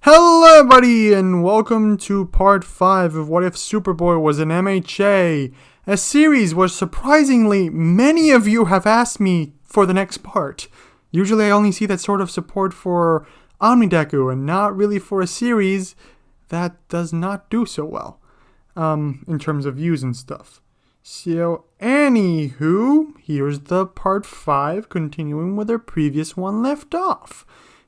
Hello everybody and welcome to part 5 of What If Superboy Was an MHA, a series where surprisingly many of you have asked me for the next part. Usually I only see that sort of support for Omnideku and not really for a series that does not do so well in terms of views and stuff. So anywho, here's the part 5 continuing where the previous one left off.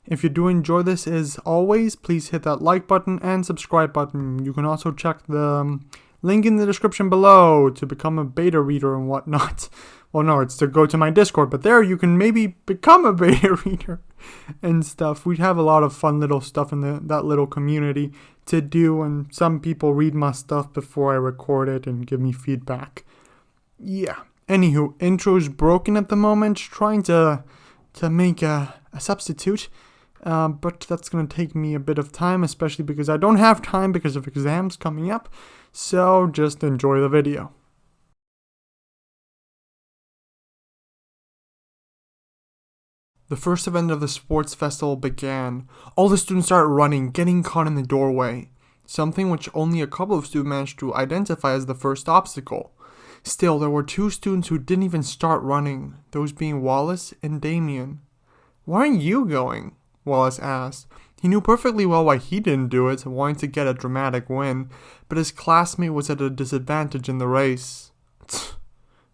If you do enjoy this, as always, please hit that like button and subscribe button. You can also check the link in the description below to become a beta reader and whatnot. Well, no, it's to go to my Discord, but there you can maybe become a beta reader and stuff. We have a lot of fun little stuff in that little community to do, and some people read my stuff before I record it and give me feedback. Yeah. Anywho, intro's broken at the moment, trying to make a substitute. But that's going to take me a bit of time, especially because I don't have time because of exams coming up. So just enjoy the video. The first event of the sports festival began. All the students started running, getting caught in the doorway. Something which only a couple of students managed to identify as the first obstacle. Still, there were 2 students who didn't even start running, those being Wallace and Damian. "Why aren't you going?" Wallace asked. He knew perfectly well why he didn't do it, wanting to get a dramatic win, but his classmate was at a disadvantage in the race.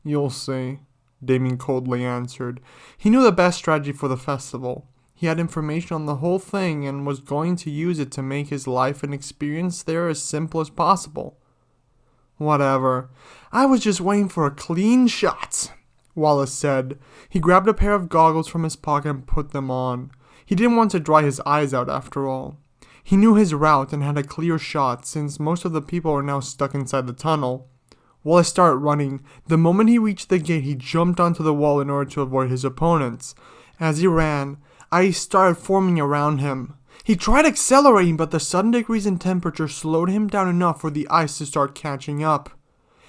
"You'll see," Damian coldly answered. He knew the best strategy for the festival. He had information on the whole thing and was going to use it to make his life and experience there as simple as possible. "Whatever. I was just waiting for a clean shot," Wallace said. He grabbed a pair of goggles from his pocket and put them on. He didn't want to dry his eyes out after all. He knew his route and had a clear shot since most of the people were now stuck inside the tunnel. Wallace started running. The moment he reached the gate, he jumped onto the wall in order to avoid his opponents. As he ran, ice started forming around him. He tried accelerating, but the sudden decrease in temperature slowed him down enough for the ice to start catching up.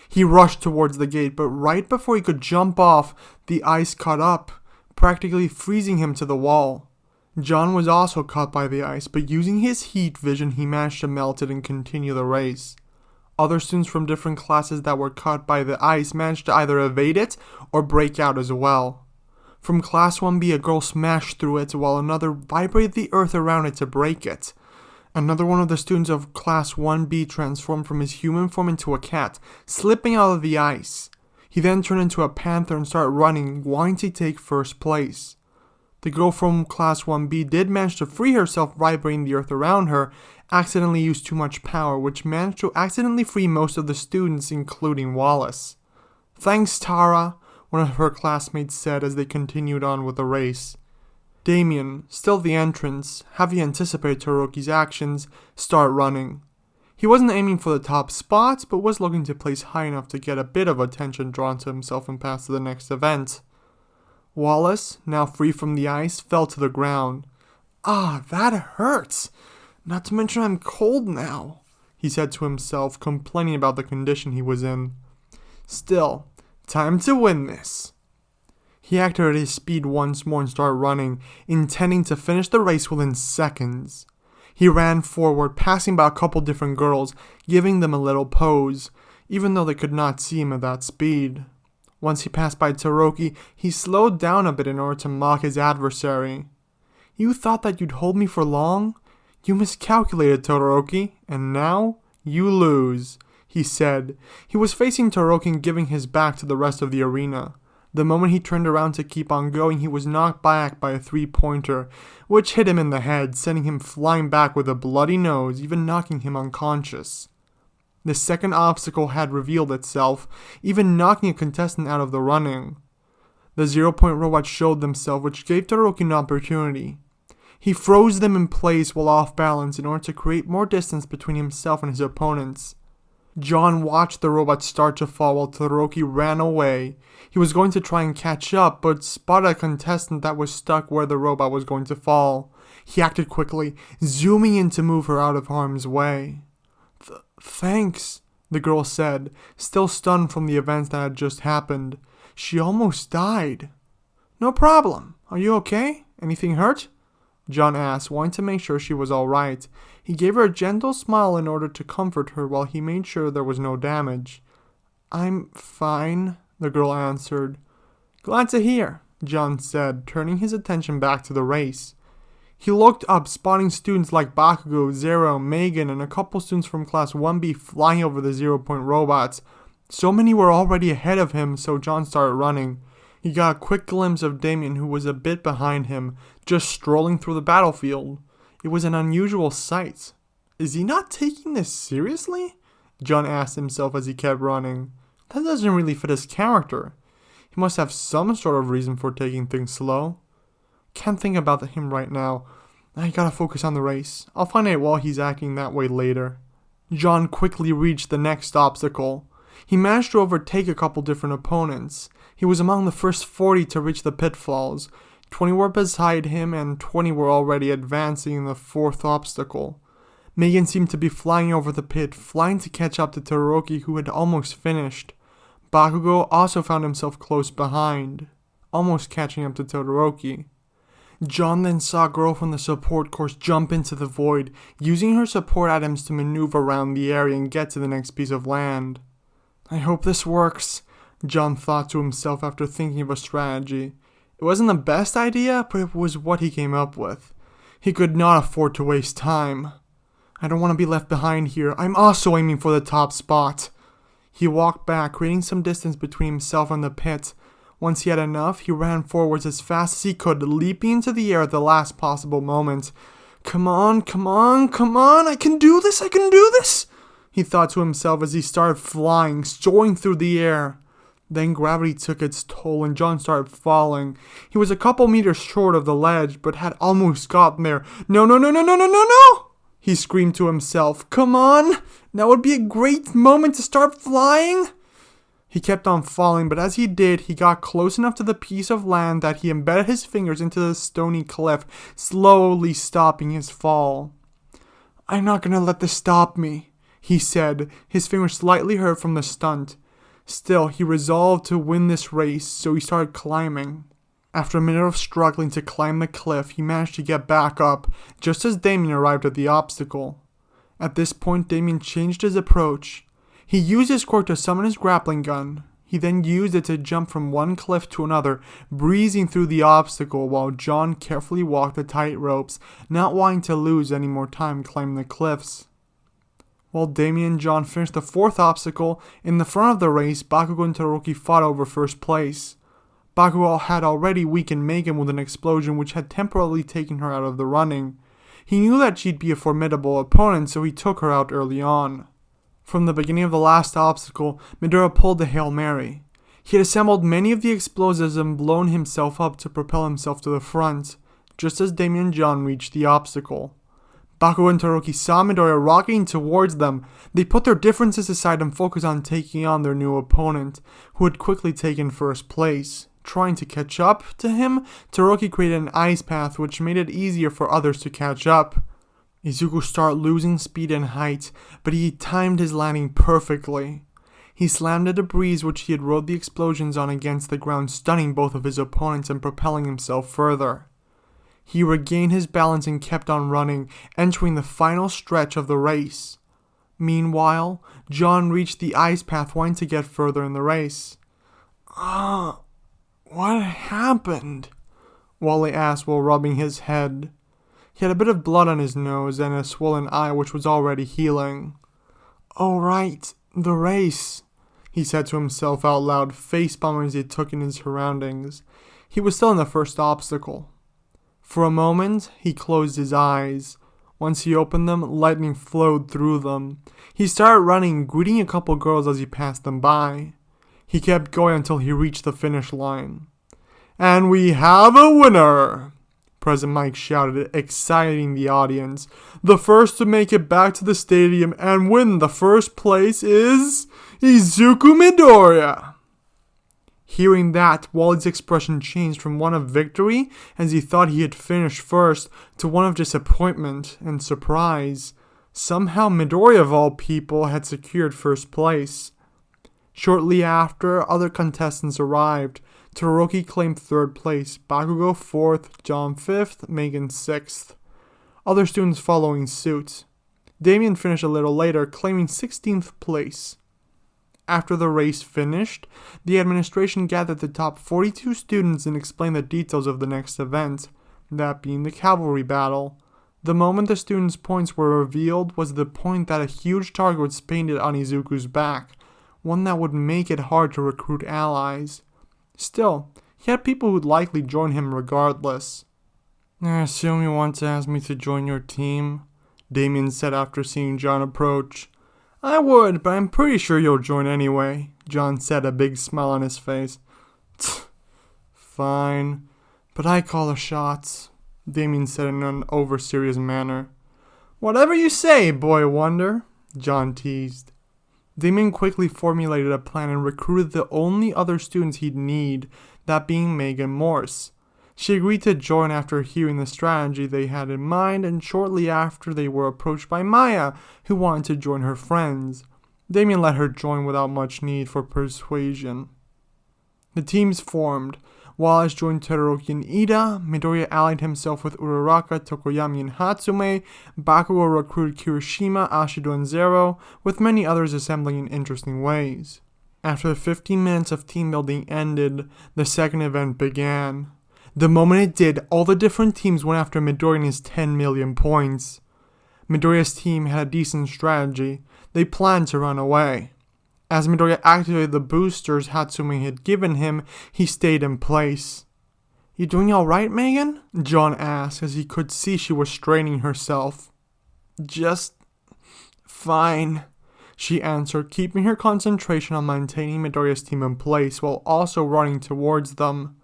He rushed towards the gate, but right before he could jump off, the ice caught up, practically freezing him to the wall. John was also caught by the ice, but using his heat vision, he managed to melt it and continue the race. Other students from different classes that were caught by the ice managed to either evade it or break out as well. From Class 1B, a girl smashed through it while another vibrated the earth around it to break it. Another one of the students of Class 1B transformed from his human form into a cat, slipping out of the ice. He then turned into a panther and started running, wanting to take first place. The girl from Class 1B did manage to free herself, vibrating the earth around her, accidentally used too much power, which managed to accidentally free most of the students, including Wallace. "Thanks, Tara," one of her classmates said as they continued on with the race. Damian, still at the entrance, having anticipated Todoroki's actions, started running. He wasn't aiming for the top spots, but was looking to place high enough to get a bit of attention drawn to himself and pass to the next event. Wallace, now free from the ice, fell to the ground. "Ah, that hurts. Not to mention I'm cold now," he said to himself, complaining about the condition he was in. Still, time to win this. He acted at his speed once more and started running, intending to finish the race within seconds. He ran forward, passing by a couple different girls, giving them a little pose, even though they could not see him at that speed. Once he passed by Todoroki, he slowed down a bit in order to mock his adversary. "You thought that you'd hold me for long? You miscalculated, Todoroki, and now you lose," he said. He was facing Todoroki and giving his back to the rest of the arena. The moment he turned around to keep on going, he was knocked back by a 3-pointer, which hit him in the head, sending him flying back with a bloody nose, even knocking him unconscious. The second obstacle had revealed itself, even knocking a contestant out of the running. The 0-point robots showed themselves, which gave Todoroki an opportunity. He froze them in place while off balance in order to create more distance between himself and his opponents. John watched the robots start to fall while Todoroki ran away. He was going to try and catch up, but spotted a contestant that was stuck where the robot was going to fall. He acted quickly, zooming in to move her out of harm's way. "Thanks," the girl said, still stunned from the events that had just happened. She almost died. "No problem. Are you okay? Anything hurt?" John asked, wanting to make sure she was alright. He gave her a gentle smile in order to comfort her while he made sure there was no damage. "I'm fine," the girl answered. "Glad to hear," John said, turning his attention back to the race. He looked up, spotting students like Bakugo, Zero, Megan, and a couple students from Class 1B flying over the 0-point robots. So many were already ahead of him, so John started running. He got a quick glimpse of Damian, who was a bit behind him, just strolling through the battlefield. It was an unusual sight. "Is he not taking this seriously?" John asked himself as he kept running. That doesn't really fit his character. He must have some sort of reason for taking things slow. Can't think about him right now. I gotta focus on the race. I'll find out why he's acting that way later. John quickly reached the next obstacle. He managed to overtake a couple different opponents. He was among the first 40 to reach the pitfalls. 20 were beside him and 20 were already advancing in the fourth obstacle. Megan seemed to be flying over the pit, flying to catch up to Todoroki, who had almost finished. Bakugo also found himself close behind, almost catching up to Todoroki. John then saw a girl from the support course jump into the void, using her support items to maneuver around the area and get to the next piece of land. "I hope this works," John thought to himself after thinking of a strategy. It wasn't the best idea, but it was what he came up with. He could not afford to waste time. "I don't want to be left behind here. I'm also aiming for the top spot." He walked back, creating some distance between himself and the pit. Once he had enough, he ran forwards as fast as he could, leaping into the air at the last possible moment. Come on, I can do this, he thought to himself as he started flying, soaring through the air. Then gravity took its toll and John started falling. He was a couple meters short of the ledge, but had almost gotten there. No, he screamed to himself. Come on, that would be a great moment to start flying. He kept on falling, but as he did, he got close enough to the piece of land that he embedded his fingers into the stony cliff, slowly stopping his fall. I'm not gonna let this stop me, he said, his fingers slightly hurt from the stunt. Still, he resolved to win this race, so he started climbing. After a minute of struggling to climb the cliff, he managed to get back up, just as Damian arrived at the obstacle. At this point, Damian changed his approach. He used his quirk to summon his grappling gun. He then used it to jump from one cliff to another, breezing through the obstacle while John carefully walked the tight ropes, not wanting to lose any more time climbing the cliffs. While Damian and John finished the fourth obstacle, in the front of the race, Bakugo and Todoroki fought over first place. Bakugo had already weakened Megan with an explosion which had temporarily taken her out of the running. He knew that she'd be a formidable opponent, so he took her out early on. From the beginning of the last obstacle, Midoriya pulled the Hail Mary. He had assembled many of the explosives and blown himself up to propel himself to the front, just as Damian and John reached the obstacle. Bakugo and Todoroki saw Midoriya rocketing towards them. They put their differences aside and focused on taking on their new opponent, who had quickly taken first place. Trying to catch up to him, Todoroki created an ice path which made it easier for others to catch up. Izuku started losing speed and height, but he timed his landing perfectly. He slammed the debris which he had rode the explosions on against the ground, stunning both of his opponents and propelling himself further. He regained his balance and kept on running, entering the final stretch of the race. Meanwhile, John reached the ice path, wanting to get further in the race. What happened? Wally asked while rubbing his head. He had a bit of blood on his nose and a swollen eye which was already healing. Oh right, the race, he said to himself out loud, facepalming as he took in his surroundings. He was still in the first obstacle. For a moment, he closed his eyes. Once he opened them, lightning flowed through them. He started running, greeting a couple girls as he passed them by. He kept going until he reached the finish line. And we have a winner! President Mike shouted, exciting the audience. The first to make it back to the stadium and win the first place is Izuku Midoriya. Hearing that, Wally's expression changed from one of victory, as he thought he had finished first, to one of disappointment and surprise. Somehow Midoriya of all people had secured first place. Shortly after, other contestants arrived. Todoroki claimed 3rd place, Bakugo 4th, John 5th, Megan 6th. Other students following suit. Damian finished a little later, claiming 16th place. After the race finished, the administration gathered the top 42 students and explained the details of the next event, that being the cavalry battle. The moment the students' points were revealed was the point that a huge target was painted on Izuku's back, one that would make it hard to recruit allies. Still, he had people who'd likely join him regardless. "I assume you want to ask me to join your team?" Damian said after seeing John approach. "I would, but I'm pretty sure you'll join anyway," John said, a big smile on his face. "Fine, but I call the shots," Damian said in an over-serious manner. "Whatever you say, boy wonder," John teased. Damian quickly formulated a plan and recruited the only other students he'd need, that being Megan Morse. She agreed to join after hearing the strategy they had in mind, and shortly after they were approached by Maya, who wanted to join her friends. Damian let her join without much need for persuasion. The teams formed. Wallace joined Todoroki and Ida, Midoriya allied himself with Uraraka, Tokoyami, and Hatsume, Bakugo recruited Kirishima, Ashido, and Zero, with many others assembling in interesting ways. After the 15 minutes of team building ended, the second event began. The moment it did, all the different teams went after Midoriya and his 10 million points. Midoriya's team had a decent strategy. They planned to run away. As Midoriya activated the boosters Hatsume had given him, he stayed in place. "You doing alright, Megan?" John asked, as he could see she was straining herself. "Just fine," she answered, keeping her concentration on maintaining Midoriya's team in place while also running towards them.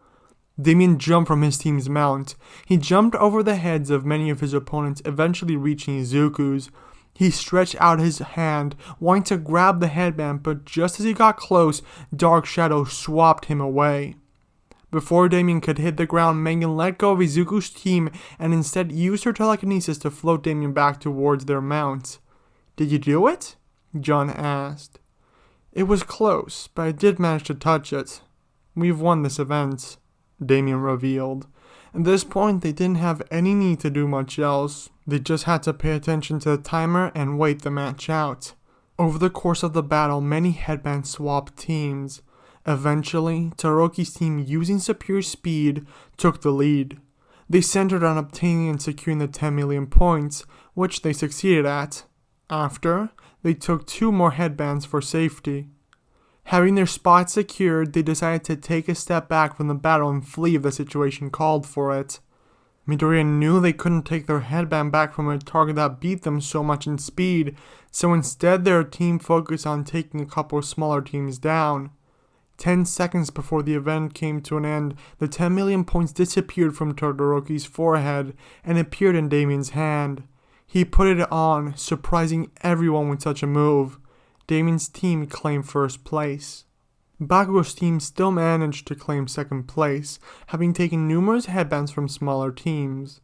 Damian jumped from his team's mount. He jumped over the heads of many of his opponents, eventually reaching Izuku's. He stretched out his hand, wanting to grab the headband, but just as he got close, Dark Shadow swapped him away. Before Damian could hit the ground, Megan let go of Izuku's team and instead used her telekinesis to float Damian back towards their mounts. "Did you do it?" John asked. "It was close, but I did manage to touch it. We've won this event," Damian revealed. At this point, they didn't have any need to do much else. They just had to pay attention to the timer and wait the match out. Over the course of the battle, many headbands swapped teams. Eventually, Todoroki's team, using superior speed, took the lead. They centered on obtaining and securing the 10 million points, which they succeeded at. After, they took 2 more headbands for safety. Having their spots secured, they decided to take a step back from the battle and flee if the situation called for it. Midoriya knew they couldn't take their headband back from a target that beat them so much in speed, so instead their team focused on taking a couple of smaller teams down. 10 seconds before the event came to an end, the 10 million points disappeared from Todoroki's forehead and appeared in Damian's hand. He put it on, surprising everyone with such a move. Damian's team claimed 1st place. Bakugo's team still managed to claim 2nd place, having taken numerous headbands from smaller teams.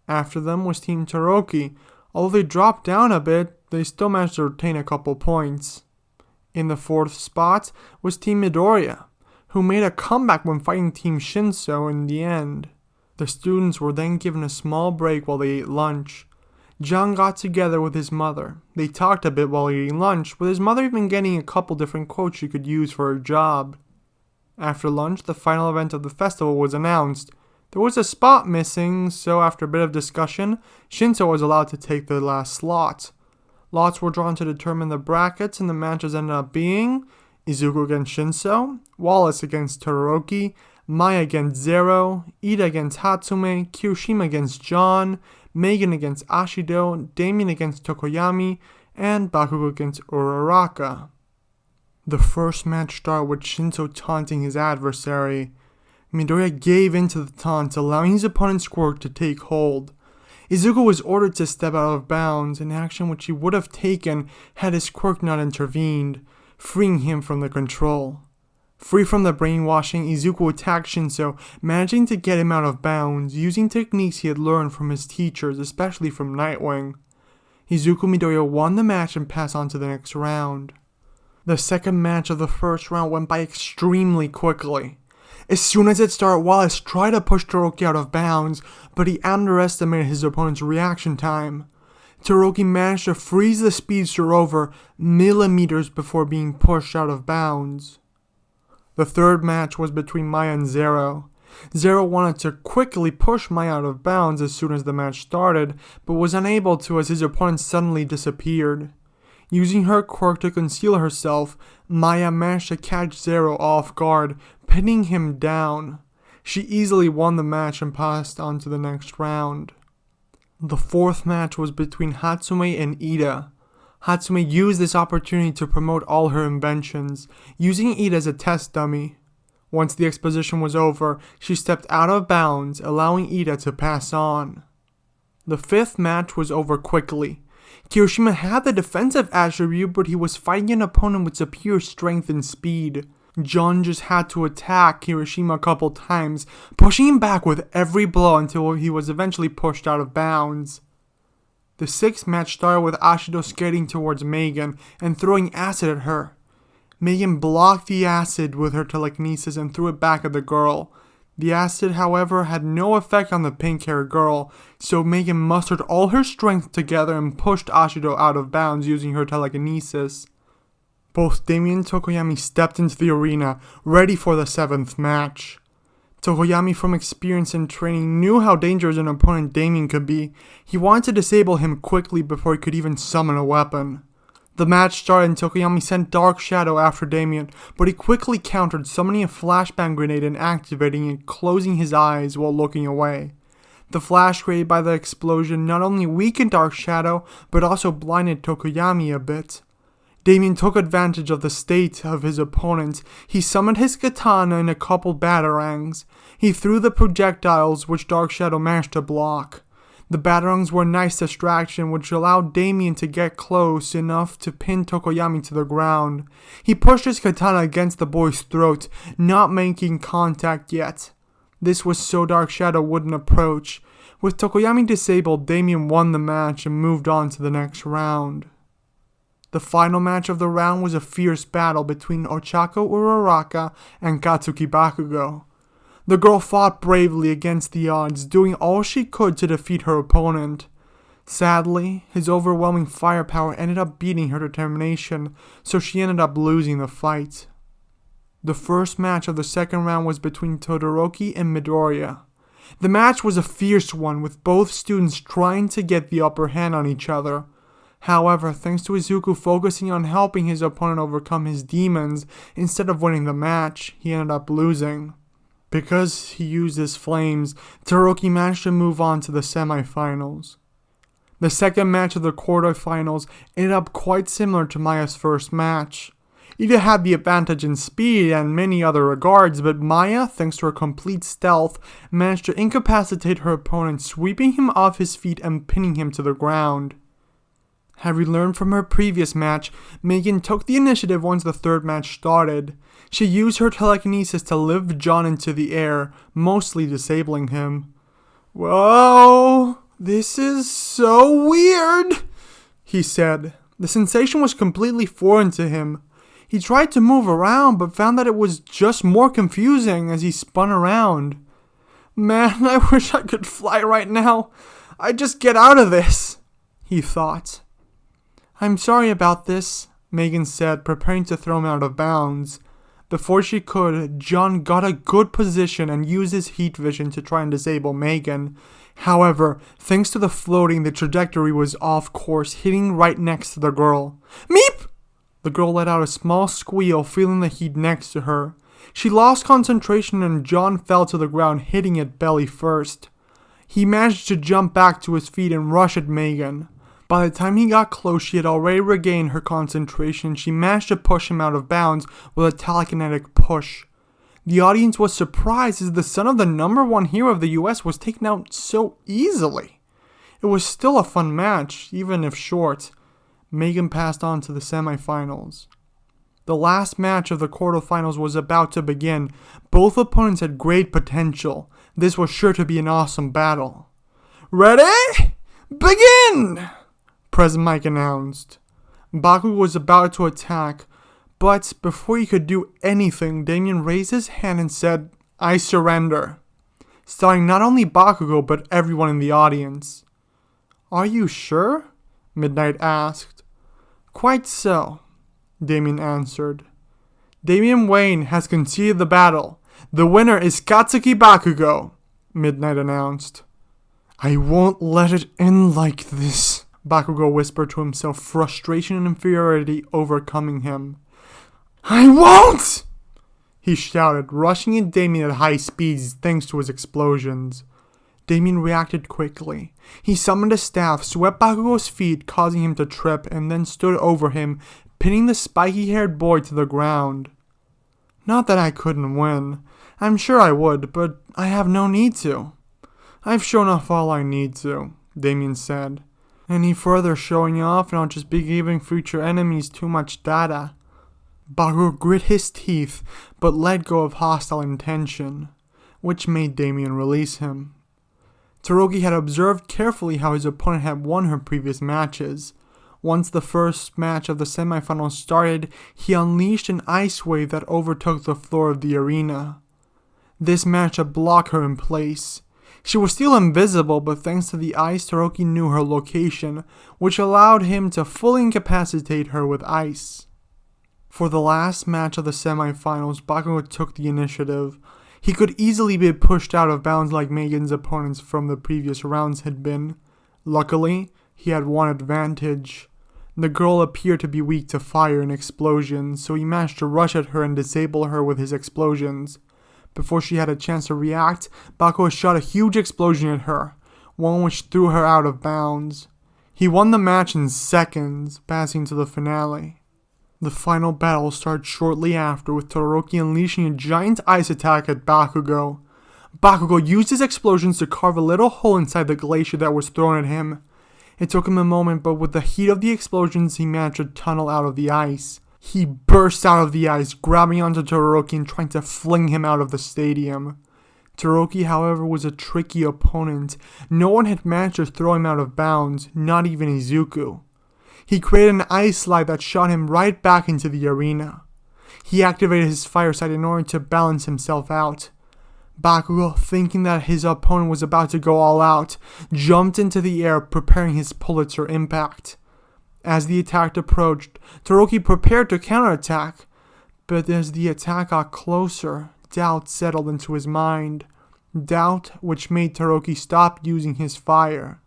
After them was Team Todoroki. Although they dropped down a bit, they still managed to retain a couple points. In the 4th spot was Team Midoriya, who made a comeback when fighting Team Shinso in the end. The students were then given a small break while they ate lunch. John got together with his mother. They talked a bit while eating lunch, with his mother even getting a couple different quotes she could use for her job. After lunch, the final event of the festival was announced. There was a spot missing, so after a bit of discussion, Shinso was allowed to take the last slot. Lots were drawn to determine the brackets, and the matches ended up being Izuku against Shinso, Wallace against Todoroki, Maya against Zero, Ida against Hatsume, Kirishima against John, Megan against Ashido, Damian against Tokoyami, and Bakugo against Uraraka. The first match started with Shinso taunting his adversary. Midoriya gave in to the taunt, allowing his opponent's quirk to take hold. Izuku was ordered to step out of bounds, an action which he would have taken had his quirk not intervened, freeing him from the control. Free from the brainwashing, Izuku attacked Shinso, managing to get him out of bounds, using techniques he had learned from his teachers, especially from Nightwing. Izuku Midoriya won the match and passed on to the next round. The second match of the first round went by extremely quickly. As soon as it started, Wallace tried to push Todoroki out of bounds, but he underestimated his opponent's reaction time. Todoroki managed to freeze the speedster over millimeters before being pushed out of bounds. The third match was between Maya and Zero. Zero wanted to quickly push Maya out of bounds as soon as the match started, but was unable to as his opponent suddenly disappeared. Using her quirk to conceal herself, Maya managed to catch Zero off guard, pinning him down. She easily won the match and passed on to the next round. The fourth match was between Hatsume and Ida. Hatsume used this opportunity to promote all her inventions, using Ida as a test dummy. Once the exposition was over, she stepped out of bounds, allowing Ida to pass on. The fifth match was over quickly. Kirishima had the defensive attribute, but he was fighting an opponent with superior strength and speed. John just had to attack Kirishima a couple times, pushing him back with every blow until he was eventually pushed out of bounds. The sixth match started with Ashido skating towards Megan and throwing acid at her. Megan blocked the acid with her telekinesis and threw it back at the girl. The acid, however, had no effect on the pink-haired girl, so Megan mustered all her strength together and pushed Ashido out of bounds using her telekinesis. Both Damian and Tokoyami stepped into the arena, ready for the seventh match. Tokoyami, from experience and training, knew how dangerous an opponent Damian could be. He wanted to disable him quickly before he could even summon a weapon. The match started and Tokoyami sent Dark Shadow after Damian, but he quickly countered, summoning a flashbang grenade and activating it, closing his eyes while looking away. The flash created by the explosion not only weakened Dark Shadow, but also blinded Tokoyami a bit. Damian took advantage of the state of his opponent. He summoned his katana and a couple batarangs. He threw the projectiles, which Dark Shadow managed to block. The batarangs were a nice distraction, which allowed Damian to get close enough to pin Tokoyami to the ground. He pushed his katana against the boy's throat, not making contact yet. This was so Dark Shadow wouldn't approach. With Tokoyami disabled, Damian won the match and moved on to the next round. The final match of the round was a fierce battle between Ochako Uraraka and Katsuki Bakugo. The girl fought bravely against the odds, doing all she could to defeat her opponent. Sadly, his overwhelming firepower ended up beating her determination, so she ended up losing the fight. The first match of the second round was between Todoroki and Midoriya. The match was a fierce one, with both students trying to get the upper hand on each other. However, thanks to Izuku focusing on helping his opponent overcome his demons instead of winning the match, he ended up losing. Because he used his flames, Todoroki managed to move on to the semifinals. The second match of the quarterfinals ended up quite similar to Maya's first match. Ida had the advantage in speed and many other regards, but Maya, thanks to her complete stealth, managed to incapacitate her opponent, sweeping him off his feet and pinning him to the ground. Having learned from her previous match, Megan took the initiative once the third match started. She used her telekinesis to lift John into the air, mostly disabling him. "Whoa, this is so weird," he said. The sensation was completely foreign to him. He tried to move around, but found that it was just more confusing as he spun around. "Man, I wish I could fly right now. I'd just get out of this," he thought. "I'm sorry about this," Megan said, preparing to throw him out of bounds. Before she could, John got a good position and used his heat vision to try and disable Megan. However, thanks to the floating, the trajectory was off course, hitting right next to the girl. "Meep!" The girl let out a small squeal, feeling the heat next to her. She lost concentration and John fell to the ground, hitting it belly first. He managed to jump back to his feet and rush at Megan. By the time he got close, she had already regained her concentration. She managed to push him out of bounds with a telekinetic push. The audience was surprised as the son of the #1 hero of the US was taken out so easily. It was still a fun match, even if short. Megan passed on to the semifinals. The last match of the quarterfinals was about to begin. Both opponents had great potential. This was sure to be an awesome battle. "Ready? Begin!" President Mike announced. Bakugo was about to attack, but before he could do anything, Damian raised his hand and said, I surrender. Starting not only Bakugo but everyone in the audience. Are you sure? Midnight asked. Quite so, Damian answered. Damian Wayne has conceded the battle. The winner is Katsuki Bakugo, Midnight announced. I won't let it end like this, Bakugo whispered to himself, frustration and inferiority overcoming him. I won't! He shouted, rushing at Damian at high speeds thanks to his explosions. Damian reacted quickly. He summoned a staff, swept Bakugo's feet, causing him to trip, and then stood over him, pinning the spiky-haired boy to the ground. Not that I couldn't win. I'm sure I would, but I have no need to. I've shown off all I need to, Damian said. Any further showing off and I'll just be giving future enemies too much data. Bakugo grit his teeth, but let go of hostile intention, which made Damian release him. Todoroki had observed carefully how his opponent had won her previous matches. Once the first match of the semifinals started, he unleashed an ice wave that overtook the floor of the arena. This matchup blocked her in place. She was still invisible, but thanks to the ice, Todoroki knew her location, which allowed him to fully incapacitate her with ice. For the last match of the semifinals, Bakugo took the initiative. He could easily be pushed out of bounds like Megan's opponents from the previous rounds had been. Luckily, he had one advantage. The girl appeared to be weak to fire and explosions, so he managed to rush at her and disable her with his explosions. Before she had a chance to react, Bakugo shot a huge explosion at her, one which threw her out of bounds. He won the match in seconds, passing to the finale. The final battle started shortly after, with Todoroki unleashing a giant ice attack at Bakugo. Bakugo used his explosions to carve a little hole inside the glacier that was thrown at him. It took him a moment, but with the heat of the explosions, he managed to tunnel out of the ice. He burst out of the ice, grabbing onto Todoroki and trying to fling him out of the stadium. Todoroki, however, was a tricky opponent. No one had managed to throw him out of bounds, not even Izuku. He created an ice slide that shot him right back into the arena. He activated his fire sight in order to balance himself out. Bakugo, thinking that his opponent was about to go all out, jumped into the air, preparing his Pulitzer impact. As the attack approached, Todoroki prepared to counterattack, but as the attack got closer, doubt settled into his mind. Doubt which made Todoroki stop using his fire.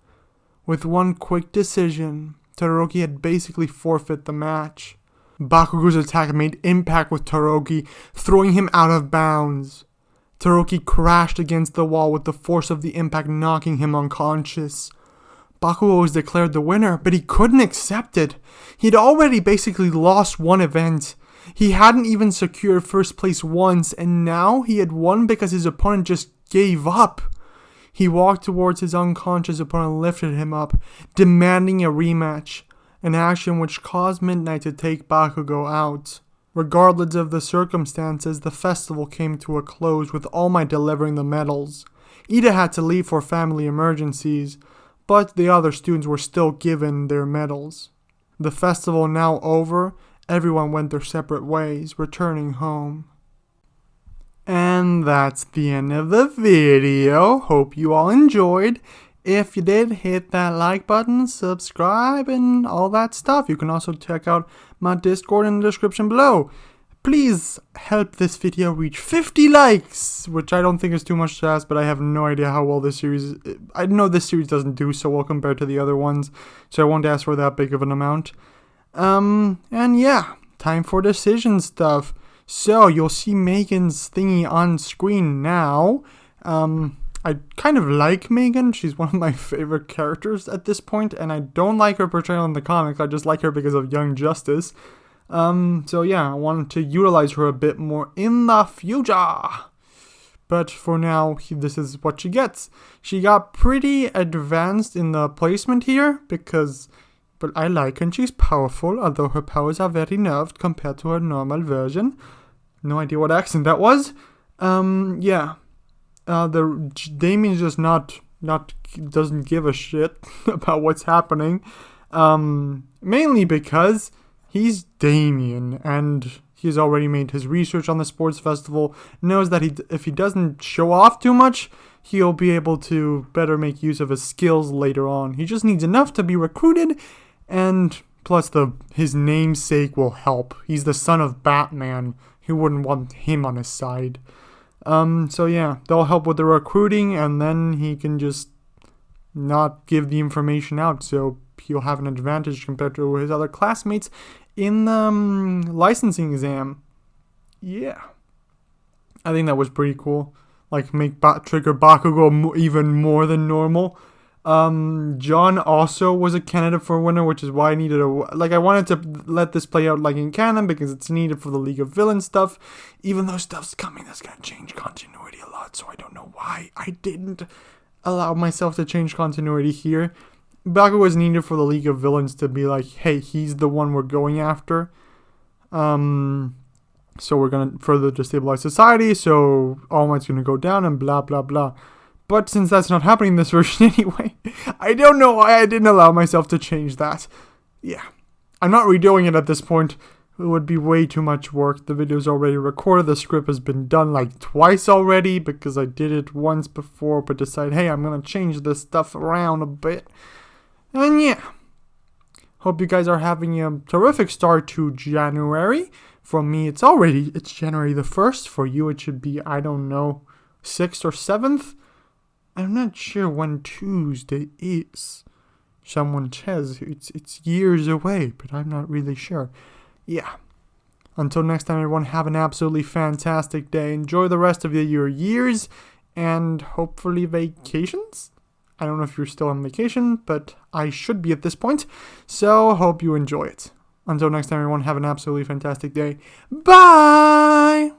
With one quick decision, Todoroki had basically forfeit the match. Bakugo's attack made impact with Todoroki, throwing him out of bounds. Todoroki crashed against the wall with the force of the impact knocking him unconscious. Bakugo was declared the winner, but he couldn't accept it. He'd already basically lost one event. He hadn't even secured first place once, and now he had won because his opponent just gave up. He walked towards his unconscious opponent and lifted him up, demanding a rematch, an action which caused Midnight to take Bakugo out. Regardless of the circumstances, the festival came to a close with All Might delivering the medals. Ida had to leave for family emergencies, but the other students were still given their medals. The festival now over, everyone went their separate ways, returning home. And that's the end of the video. Hope you all enjoyed. If you did, hit that like button, subscribe, and all that stuff. You can also check out my Discord in the description below. Please help this video reach 50 likes, which I don't think is too much to ask, but I have no idea how well this series... I know this series doesn't do so well compared to the other ones, so I won't ask for that big of an amount. And yeah, time for decision stuff. So, you'll see Megan's thingy on screen now. I kind of like Megan. She's one of my favorite characters at this point, and I don't like her portrayal in the comics. I just like her because of Young Justice. So yeah, I wanted to utilize her a bit more in the future. But for now, this is what she gets. She got pretty advanced in the placement here, but I like her and she's powerful, although her powers are very nerfed compared to her normal version. No idea what accent that was. Yeah. The Damian's just not doesn't give a shit about what's happening. Mainly because he's Damian and He's already made his research on the sports festival, knows that if he doesn't show off too much, he'll be able to better make use of his skills later on. He just needs enough to be recruited, and plus his namesake will help. He's the son of Batman. Who wouldn't want him on his side? So yeah, they'll help with the recruiting, and then he can just not give the information out, so he'll have an advantage compared to his other classmates in the licensing exam. Yeah, I think that was pretty cool. Like, make trigger Bakugo even more than normal. John also was a candidate for a winner, which is why I needed I wanted to let this play out like in canon because it's needed for the League of Villains stuff. Even though stuff's coming that's gonna change continuity a lot, so I don't know why I didn't allow myself to change continuity here. Bakugo was needed for the League of Villains to be like, hey, he's the one we're going after. So we're gonna further destabilize society, so All Might's gonna go down and blah blah blah. But since that's not happening in this version anyway, I don't know why I didn't allow myself to change that. Yeah, I'm not redoing it at this point. It would be way too much work. The video's already recorded. The script has been done like twice already because I did it once before, but decided, hey, I'm gonna change this stuff around a bit. And yeah, hope you guys are having a terrific start to January. For me, it's January the 1st. For you, it should be, I don't know, 6th or 7th. I'm not sure when Tuesday is. Someone says it's years away, but I'm not really sure. Yeah. Until next time, everyone, have an absolutely fantastic day. Enjoy the rest of your years and hopefully vacations. I don't know if you're still on vacation, but I should be at this point. So hope you enjoy it. Until next time, everyone, have an absolutely fantastic day. Bye!